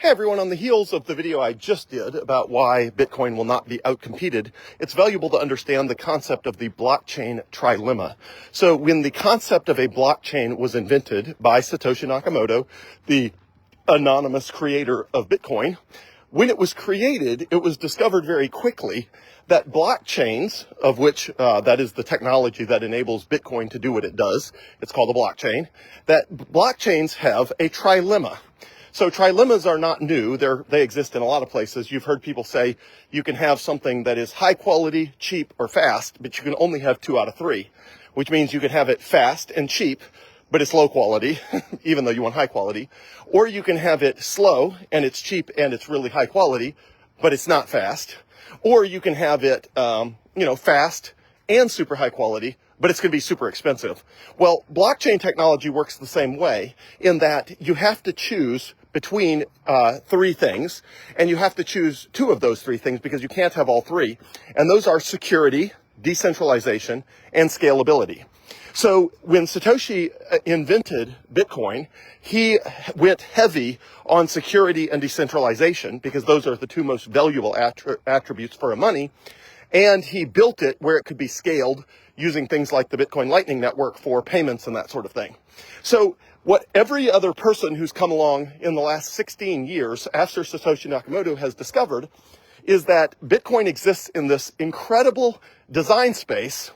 Hey everyone, on the heels of the video I just did about why Bitcoin will not be outcompeted, it's valuable to understand the concept of the blockchain trilemma. So when the concept of a blockchain was invented by Satoshi Nakamoto, the anonymous creator of Bitcoin, when it was created, it was discovered very quickly that blockchains, of which that is the technology that enables Bitcoin to do what it does, it's called a blockchain, that blockchains have a trilemma. So trilemmas are not new. They exist in a lot of places. You've heard people say you can have something that is high quality, cheap, or fast, but you can only have 2 out of 3, which means you can have it fast and cheap, but it's low quality, even though you want high quality. Or you can have it slow and it's cheap and it's really high quality, but it's not fast. Or you can have it, fast and super high quality, but it's going to be super expensive. Well, blockchain technology works the same way in that you have to choose between 3 things, and you have to choose 2 of those 3 things because you can't have all 3. And those are security, decentralization, and scalability. So when Satoshi invented Bitcoin, he went heavy on security and decentralization because those are the 2 most valuable attributes for a money. And he built it where it could be scaled using things like the Bitcoin Lightning Network for payments and that sort of thing. So what every other person who's come along in the last 16 years after Satoshi Nakamoto has discovered is that Bitcoin exists in this incredible design space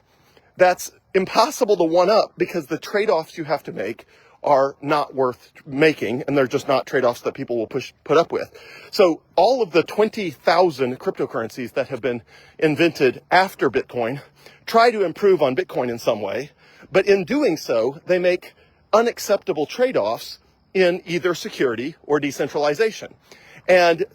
that's impossible to one-up because the trade-offs you have to make are not worth making, and they're just not trade-offs that people will put up with. So all of the 20,000 cryptocurrencies that have been invented after Bitcoin try to improve on Bitcoin in some way, but in doing so, they make unacceptable trade-offs in either security or decentralization. And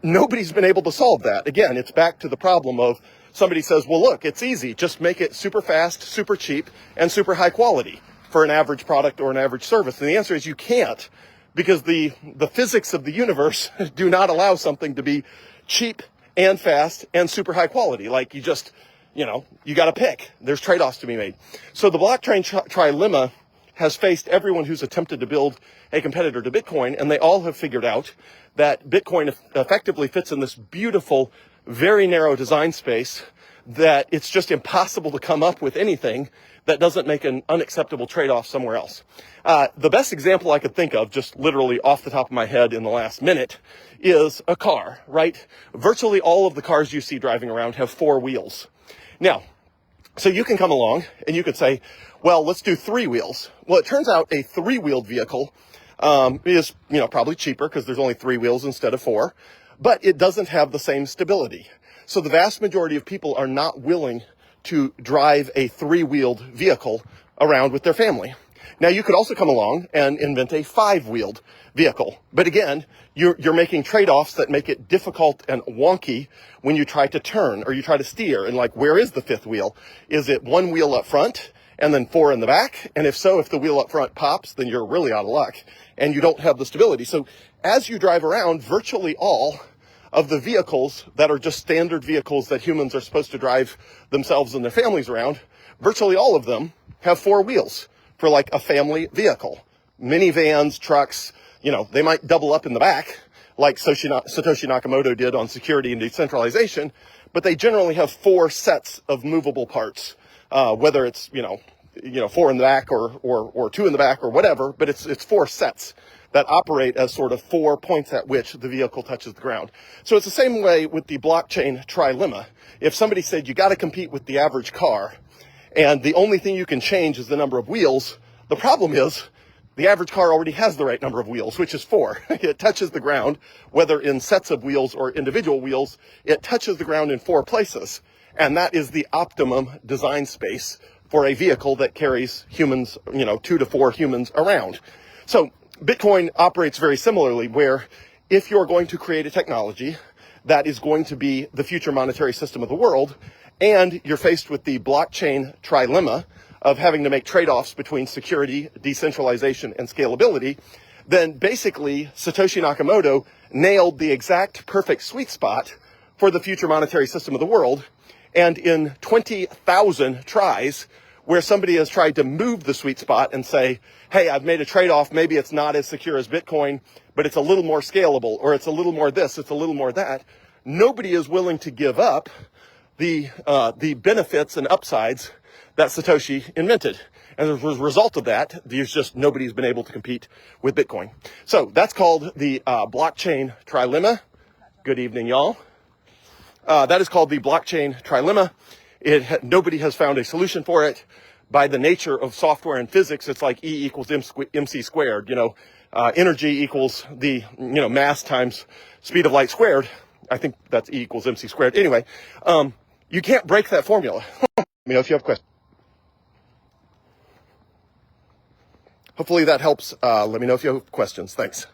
nobody's been able to solve that. Again, it's back to the problem of somebody says, well, look, it's easy. Just make it super fast, super cheap, and super high quality for an average product or an average service. And the answer is you can't, because the physics of the universe do not allow something to be cheap and fast and super high quality. Like you just, you got to pick. There's trade-offs to be made. So the blockchain trilemma has faced everyone who's attempted to build a competitor to Bitcoin, and they all have figured out that Bitcoin effectively fits in this beautiful, very narrow design space that it's just impossible to come up with anything that doesn't make an unacceptable trade-off somewhere else. The best example I could think of, just literally off the top of my head in the last minute, is a car, right? Virtually all of the cars you see driving around have 4 wheels. Now, so you can come along and you could say, well, let's do 3 wheels. Well, it turns out a 3-wheeled vehicle is, probably cheaper because there's only 3 wheels instead of 4, but it doesn't have the same stability. So the vast majority of people are not willing to drive a 3-wheeled vehicle around with their family. Now, you could also come along and invent a 5-wheeled vehicle. But again, you're making trade-offs that make it difficult and wonky when you try to turn or you try to steer. And like, where is the 5th wheel? Is it 1 wheel up front and then 4 in the back? And if so, if the wheel up front pops, then you're really out of luck and you don't have the stability. So as you drive around, virtually all of the vehicles that are just standard vehicles that humans are supposed to drive themselves and their families around, virtually all of them have 4 wheels for like a family vehicle. Minivans, trucks, they might double up in the back like Satoshi Nakamoto did on security and decentralization, but they generally have 4 sets of movable parts, whether it's, 4 in the back or 2 in the back or whatever, but it's 4 sets that operate as sort of 4 points at which the vehicle touches the ground. So it's the same way with the blockchain trilemma. If somebody said you got to compete with the average car, and the only thing you can change is the number of wheels, the problem is the average car already has the right number of wheels, which is 4. It touches the ground, whether in sets of wheels or individual wheels, it touches the ground in 4 places. And that is the optimum design space for a vehicle that carries humans, 2 to 4 humans around. So Bitcoin operates very similarly, where if you're going to create a technology that is going to be the future monetary system of the world, and you're faced with the blockchain trilemma of having to make trade-offs between security, decentralization, and scalability, then basically Satoshi Nakamoto nailed the exact perfect sweet spot for the future monetary system of the world. And in 20,000 tries, where somebody has tried to move the sweet spot and say, hey, I've made a trade-off. Maybe it's not as secure as Bitcoin, but it's a little more scalable, or it's a little more this, it's a little more that. Nobody is willing to give up the benefits and upsides that Satoshi invented. And as a result of that, nobody's been able to compete with Bitcoin. So that's called the blockchain trilemma. Good evening, y'all. That is called the blockchain trilemma. Nobody has found a solution for it. By the nature of software and physics, it's like E equals MC squared. Energy equals the mass times speed of light squared. I think that's E equals MC squared. Anyway, you can't break that formula. Let me know if you have questions. Hopefully that helps. Let me know if you have questions. Thanks.